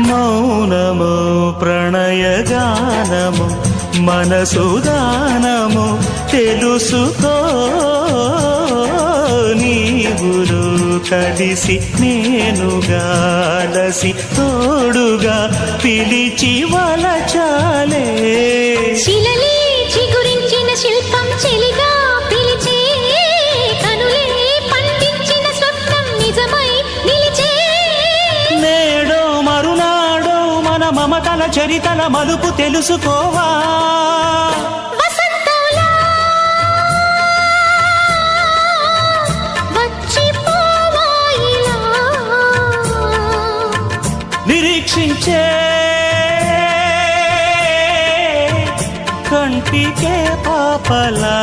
మౌనము ప్రణయగానము మనసుదానము తెలుసుకో నీవులు కలిసి నేనుగాలసి తోడుగా పిలిచి వలచాలే శిలలే చిగురించిన శిల్పం చెలిగా పిలిచే కనులే పండించిన స్వప్నం నిజమై నిలిచే నేడో మరునాడో మన మమతల చరితల మలుపు తెలుసుకోవా వసంతంలా వచ్చిపోవాయిలా నిరీక్షించే కంటికే పాపలా